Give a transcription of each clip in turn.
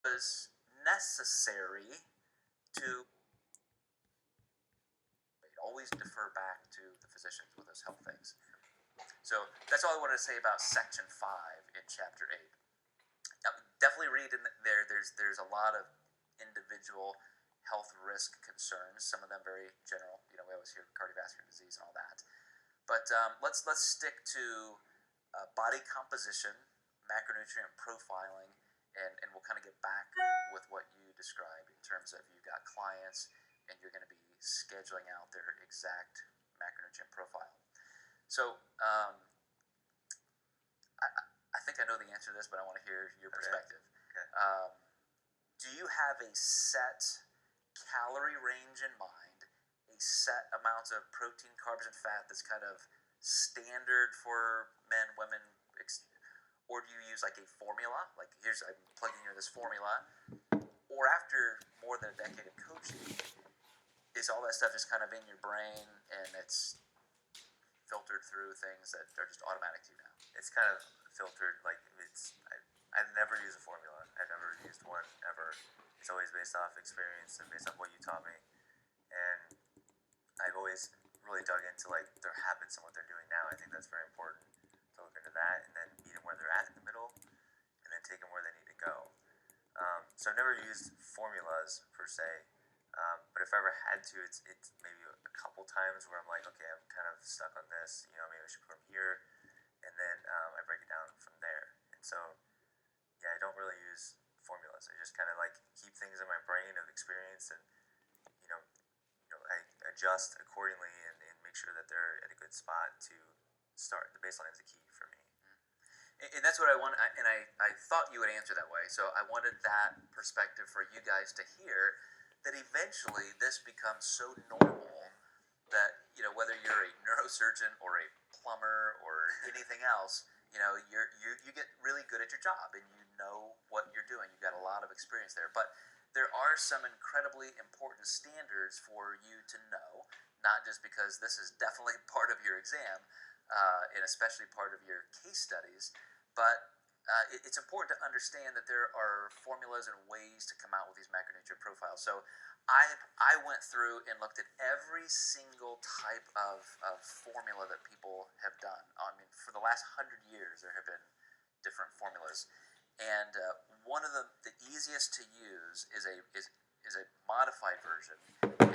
was necessary to always defer back to the physicians with those health things. So that's all I wanted to say about section 5 in chapter 8. Now, definitely read in there. There's a lot of individual health risk concerns. Some of them very general. We always hear cardiovascular disease and all that. But let's stick to body composition, macronutrient profiling, and we'll kind of get back with what you described in terms of you've got clients and you're going to be scheduling out their exact macronutrient profile. So I think I know the answer to this, but I want to hear your perspective. Okay. Do you have a set calorie range in mind, a set amount of protein, carbs, and fat that's kind of standard for men, women, or do you use like a formula? Like I'm plugging in this formula. Or after more than a decade of coaching, is all that stuff just kind of in your brain and it's filtered through things that are just automatic to you now? It's kind of filtered, like I've never used a formula. I've never used one ever. It's always based off experience and based off what you taught me. And I've always really dug into like their habits and what they're doing now. I think that's very important to look into that and then meet them where they're at in the middle and then take them where they need to go. So I've never used formulas per se, but if I ever had to, it's maybe a couple times where I'm like, okay, I'm kind of stuck on this, maybe I should put them here, and then I break it down from there. And so, yeah, I don't really use formulas. I just kind of like keep things in my brain of experience, and I adjust accordingly and make sure that they're at a good spot to start. The baseline is the key for me. And that's what I want, and I thought you would answer that way. So I wanted that perspective for you guys to hear, that eventually this becomes so normal that, whether you're a neurosurgeon or a plumber or anything else, you get really good at your job and you know what you're doing. You've got a lot of experience there. But there are some incredibly important standards for you to know, not just because this is definitely part of your exam, and especially part of your case studies, but it's important to understand that there are formulas and ways to come out with these macronutrient profiles. So I went through and looked at every single type of formula that people have done. I mean, for the last 100 years, there have been different formulas. And one of the easiest to use is a modified version.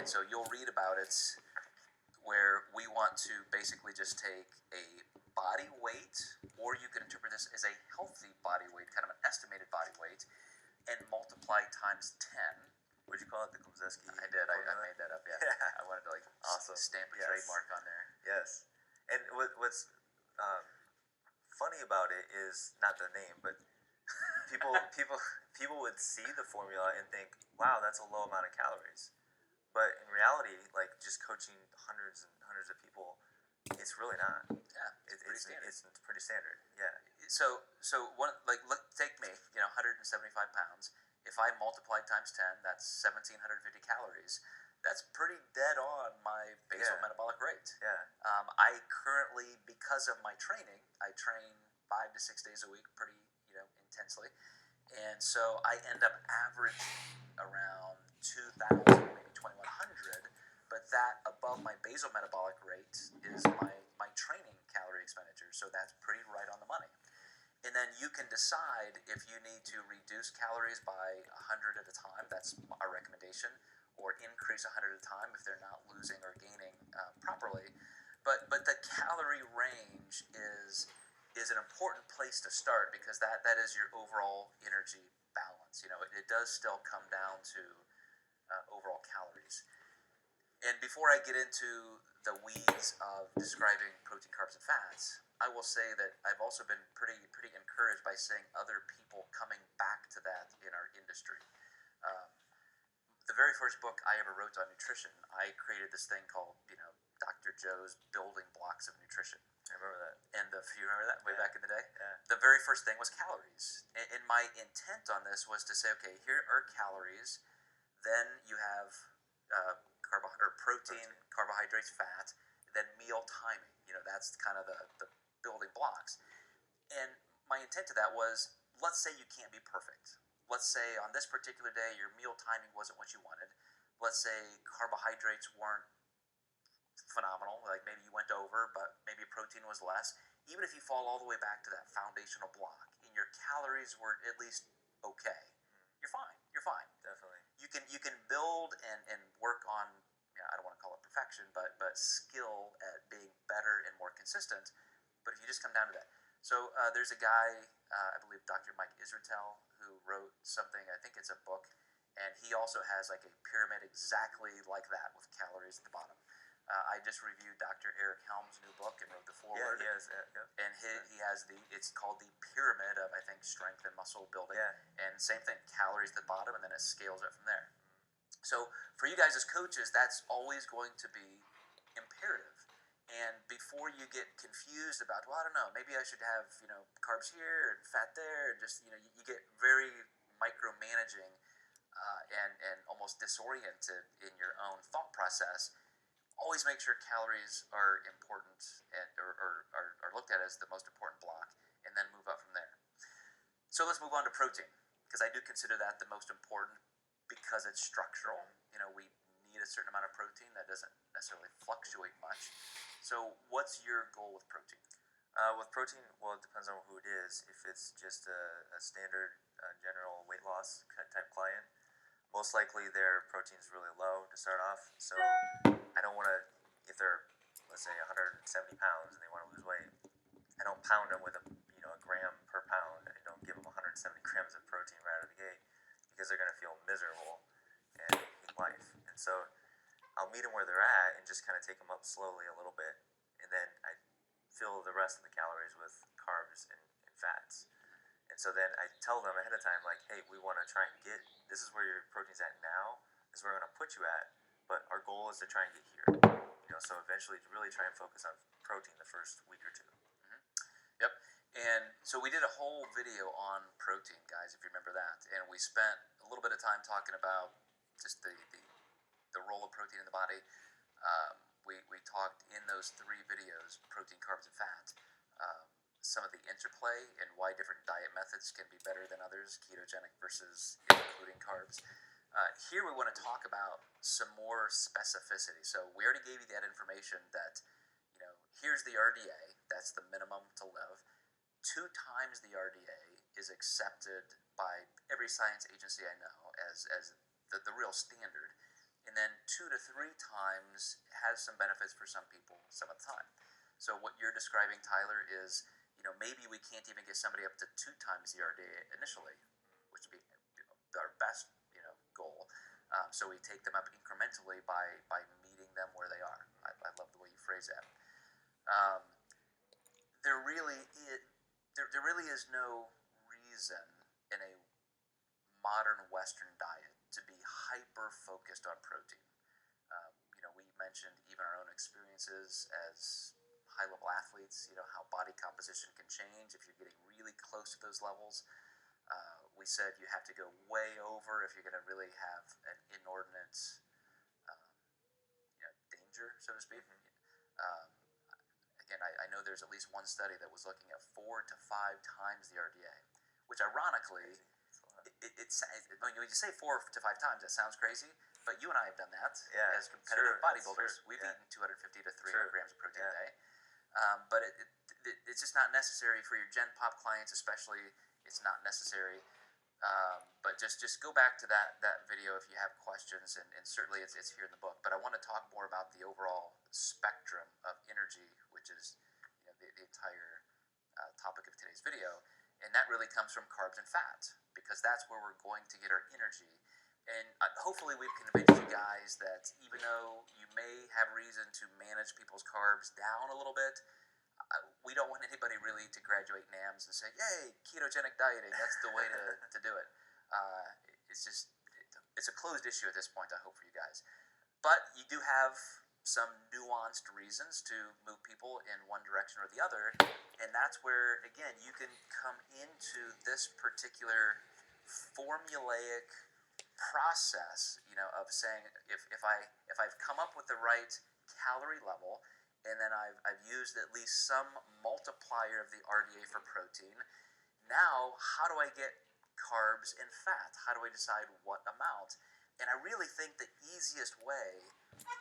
And so you'll read about it, where we want to basically just take a body weight, or you can interpret this as a healthy body weight, kind of an estimated body weight, and multiply times 10. Would you call it the Komzeski? I did. I made that up, yeah. I wanted to awesome. Stamp a trademark on there. Yes. And what's funny about it is not the name, but people would see the formula and think, wow, that's a low amount of calories. But in reality, like just coaching hundreds and hundreds of people, it's really not. Yeah, it's pretty standard. It's pretty standard. Yeah. So take me, 175 pounds. If I multiply times 10, that's 1,750 calories. That's pretty dead on my basal metabolic rate. Yeah. I currently, because of my training, I train 5 to 6 days a week, pretty intensely, and so I end up averaging around 2,000, maybe 2,100. But that above my basal metabolic rate is my training calorie expenditure. So that's pretty right on the money. And then you can decide if you need to reduce calories by 100 at a time. That's our recommendation. Or increase 100 at a time if they're not losing or gaining properly. But the calorie range is an important place to start, because that is your overall energy balance. It does still come down to overall calories. And before I get into the weeds of describing protein, carbs, and fats, I will say that I've also been pretty encouraged by seeing other people coming back to that in our industry. The very first book I ever wrote on nutrition, I created this thing called, Dr. Joe's Building Blocks of Nutrition. I remember that. And you remember that way back in the day? Yeah. The very first thing was calories. And my intent on this was to say, okay, here are calories. Then you have protein, carbohydrates, fat, then meal timing. That's kind of the building blocks. And my intent to that was, let's say you can't be perfect. let's say on this particular day your meal timing wasn't what you wanted. Let's say carbohydrates weren't phenomenal, like maybe you went over, but maybe protein was less. Even if you fall all the way back to that foundational block and your calories were at least okay, you're fine. You're fine. Definitely. You can build and work on, I don't want to call it perfection, but skill at being better and more consistent. But if you just come down to that, so there's a guy, I believe Dr. Mike Israetel, who wrote something. I think it's a book, and he also has like a pyramid exactly like that with calories at the bottom. I just reviewed Dr. Eric Helm's new book and wrote the Yeah, foreword. he has. Yeah. And he has it's called the pyramid of, I think, strength and muscle building. Yeah. And same thing, calories at the bottom, and then it scales it from there. So for you guys as coaches, that's always going to be imperative. And before you get confused about, well, I don't know, maybe I should have, carbs here and fat there, and just, you get very micromanaging and almost disoriented in your own thought process. Always make sure calories are important or looked at as the most important block, and then move up from there. So let's move on to protein, because I do consider that the most important because it's structural. We need a certain amount of protein that doesn't necessarily fluctuate much. So what's your goal with protein? With protein, well, it depends on who it is. If it's just a standard general weight loss type client, most likely their protein is really low to start off. So I don't want to, if they're, let's say, 170 pounds and they want to lose weight, I don't pound them with a gram per pound. I don't give them 170 grams of protein right out of the gate, because they're going to feel miserable and hate life. And so I'll meet them where they're at and just kind of take them up slowly a little bit, and then I fill the rest of the calories with carbs and fats. And so then I tell them ahead of time, like, hey, we want to try and this is where your protein's at now, this is where we're going to put you at, but our goal is to try and get here. So eventually really try and focus on protein the first week or two. Mm-hmm. Yep. And so we did a whole video on protein, guys, if you remember that. And we spent a little bit of time talking about just the role of protein in the body. We talked in those 3 videos, protein, carbs, and fat, some of the interplay and why different diet methods can be better than others, ketogenic versus including carbs. Here we want to talk about some more specificity. So we already gave you that information that, here's the RDA, that's the minimum to live. 2 times the RDA is accepted by every science agency I know as the real standard. And then 2 to 3 times has some benefits for some people some of the time. So what you're describing, Tyler, is, maybe we can't even get somebody up to 2 times the RDA initially, which would be our best, goal. So we take them up incrementally by meeting them where they are. I love the way you phrase that. There really is no reason in a modern Western diet to be hyper focused on protein. We mentioned even our own experiences as high level athletes, how body composition can change if you're getting really close to those levels. We said you have to go way over if you're going to really have an inordinate danger, so to speak. Again, I know there's at least one study that was looking at 4 to 5 times the RDA, which ironically, when you say 4 to 5 times, that sounds crazy, but you and I have done that as competitive bodybuilders. We've eaten 250 to 300 grams of protein a day. But it's just not necessary for your Gen Pop clients, especially. It's not necessary. But just go back to that video if you have questions, and certainly it's here in the book. But I want to talk more about the overall spectrum of energy, which is the entire topic of today's video. And that really comes from carbs and fat, because that's where we're going to get our energy. And hopefully we've convinced you guys that even though you may have reason to manage people's carbs down a little bit, we don't want anybody really to graduate NAMS and say, yay, ketogenic dieting, that's the way to do it. It's a closed issue at this point, I hope, for you guys. But you do have some nuanced reasons to move people in one direction or the other, and that's where, again, you can come into this particular formulaic process, of saying, if I've come up with the right calorie level, and then I've used at least some multiplier of the RDA for protein, now how do I get carbs and fat? How do I decide what amount? And I really think the easiest way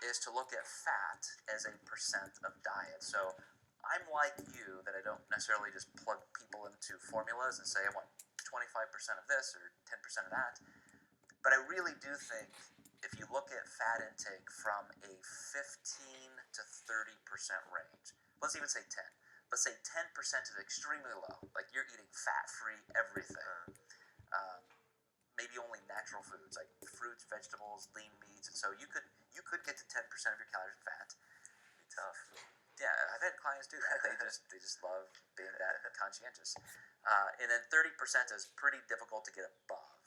is to look at fat as a percent of diet. So I'm like you, that I don't necessarily just plug people into formulas and say I want 25% of this or 10% of that. But I really do think if you look at fat intake from a 15 to 30% range, let's even say 10. Let's say 10% is extremely low. Like you're eating fat-free everything. Um, Maybe only natural foods like fruits, vegetables, lean meats, and so you could get to 10% of your calories in fat. Be tough. Yeah, I've had clients do that. They just love being that conscientious. And then 30% is pretty difficult to get above.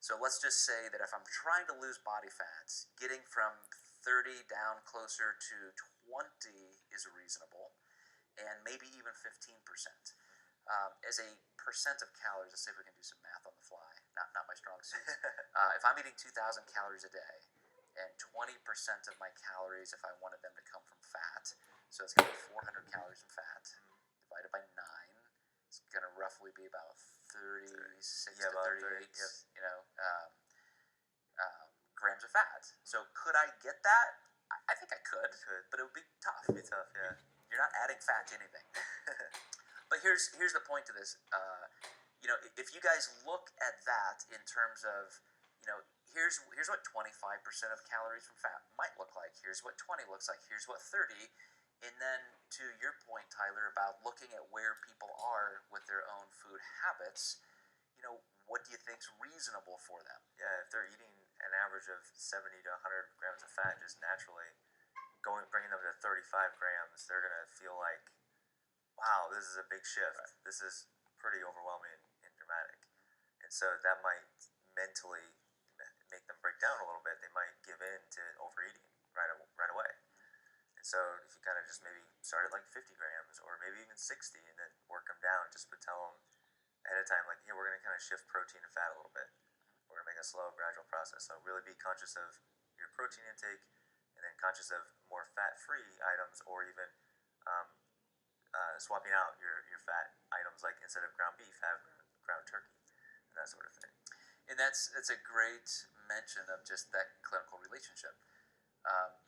So let's just say that if I'm trying to lose body fats, getting from 30 down closer to 20 is reasonable, and maybe even 15%. As a percent of calories, let's see if we can do some math on the fly. Not my strong suit. If I'm eating 2,000 calories a day, and 20% of my calories, if I wanted them to come from fat, so it's going to be 400 calories in fat, divided by 9, it's going to roughly be about 36 to 38, 30, yep. Grams of fat. So could I get that? I think I could, but it would be tough. It'd be tough, yeah. You're not adding fat to anything. But here's the point to this. If you guys look at that in terms of, here's what 25% of calories from fat might look like. Here's what 20 looks like. Here's what 30. And then to your point, Tyler, about looking at where people are with their own food habits, what do you think's reasonable for them? Yeah, if they're eating an average of 70 to 100 grams of fat just naturally, bringing them to 35 grams, they're going to feel like, wow, this is a big shift. Right. This is pretty overwhelming and dramatic. And so that might mentally make them break down a little bit. They might give in to overeating right away. And so if you kind of just maybe start at like 50 grams or maybe even 60 and then work them down, just to tell them ahead of time, like, yeah, we're going to kind of shift protein and fat a little bit. We're going to make a slow, gradual process. So really be conscious of your protein intake and then conscious of more fat-free items or even swapping out your fat items, like instead of ground beef, have ground turkey and that sort of thing. And that's a great mention of just that clinical relationship.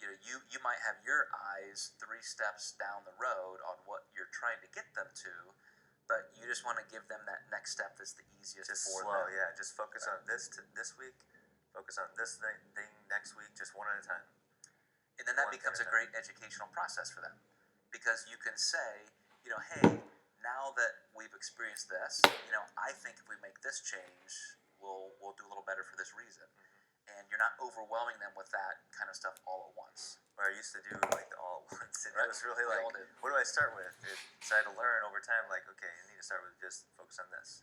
You might have your eyes 3 steps down the road on what you're trying to get them to, but you just want to give them that next step that's the easiest just for slow, them. Yeah. Just focus on this week, focus on this thing next week, just one at a time. And then that becomes a great educational process for them, because you can say, hey, now that we've experienced this, I think if we make this change, we'll do a little better for this reason. And you're not overwhelming them with that kind of stuff all at once. Where I used to do like the all at once, and it was really like, what do I start with? So I had to learn over time, like, okay, I need to start with just focus on this,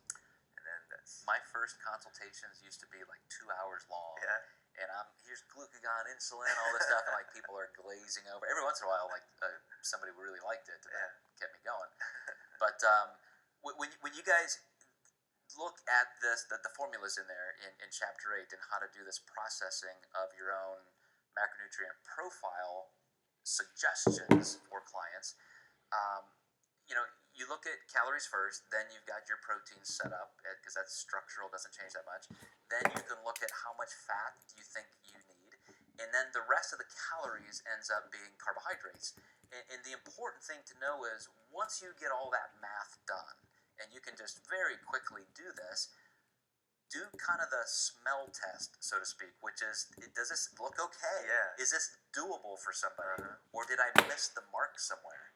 and then this. My first consultations used to be like 2 hours long. Yeah. And here's glucagon, insulin, all this stuff, and like people are glazing over. Every once in a while, like somebody really liked it, and that kept me going. But when you guys look at this, the formulas in there in Chapter 8 and how to do this processing of your own macronutrient profile suggestions for clients, you look at calories first, then you've got your proteins set up, because that's structural, doesn't change that much. Then you can look at how much fat do you think you need, and then the rest of the calories ends up being carbohydrates. And the important thing to know is, once you get all that math done, and you can just very quickly do this, do kind of the smell test, so to speak, which is, does this look okay? Yeah. Is this doable for somebody? Or did I miss the mark somewhere?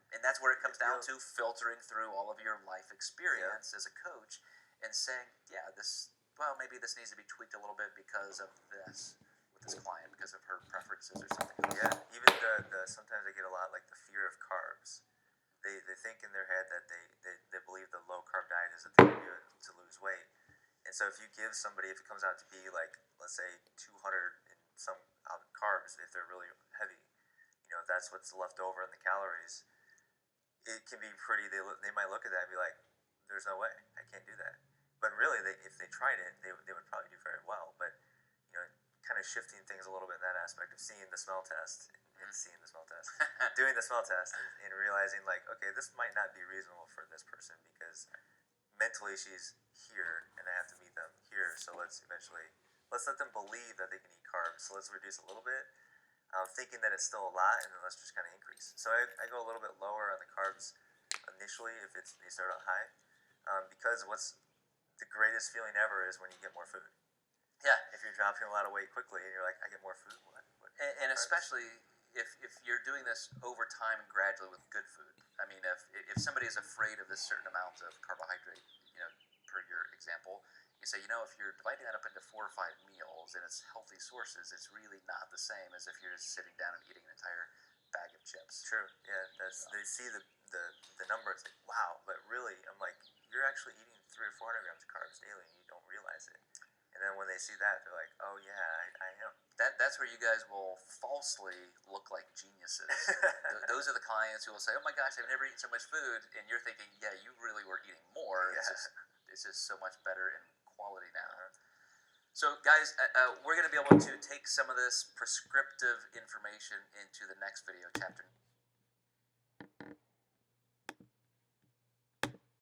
And that's where it comes down to filtering through all of your life experience as a coach and saying, maybe this needs to be tweaked a little bit because of this with this client, because of her preferences or something else. Yeah, even the sometimes I get a lot like the fear of carbs. They think in their head that they believe the low carb diet is a thing to do to lose weight. And so if you give somebody, if it comes out to be like, let's say 200 and some carbs, if they're really heavy, that's what's left over in the calories, it can be pretty, they might look at that and be like, there's no way, I can't do that. But really, if they tried it, they would probably do very well. But, kind of shifting things a little bit in that aspect of seeing the smell test, doing the smell test, and realizing like, okay, this might not be reasonable for this person because mentally here, and I have to meet them here. So let's let them believe that they can eat carbs. So let's reduce a little bit, thinking that it's still a lot, and then let's just kind of increase. So I go a little bit lower on the carbs initially if they start out high, because what's the greatest feeling ever is when you get more food. Yeah. If you're dropping a lot of weight quickly and you're like, I get more food, what and especially if you're doing this over time and gradually with good food. I mean, if somebody is afraid of this certain amount of carbohydrate, per your example, you say, if you're dividing that up into 4 or 5 meals and it's healthy sources, it's really not the same as if you're just sitting down and eating an entire bag of chips. True. Yeah, they see the number. It's like, wow, but really, I'm like, you're actually eating 300 or 400 grams of carbs daily, and you don't realize it. And then when they see that, they're like, oh yeah, I am. That's where you guys will falsely look like geniuses. Those are the clients who will say, "Oh my gosh, I've never eaten so much food," and you're thinking, "Yeah, you really were eating more. Yeah. It's just so much better in quality now." So, guys, we're going to be able to take some of this prescriptive information into the next video, chapter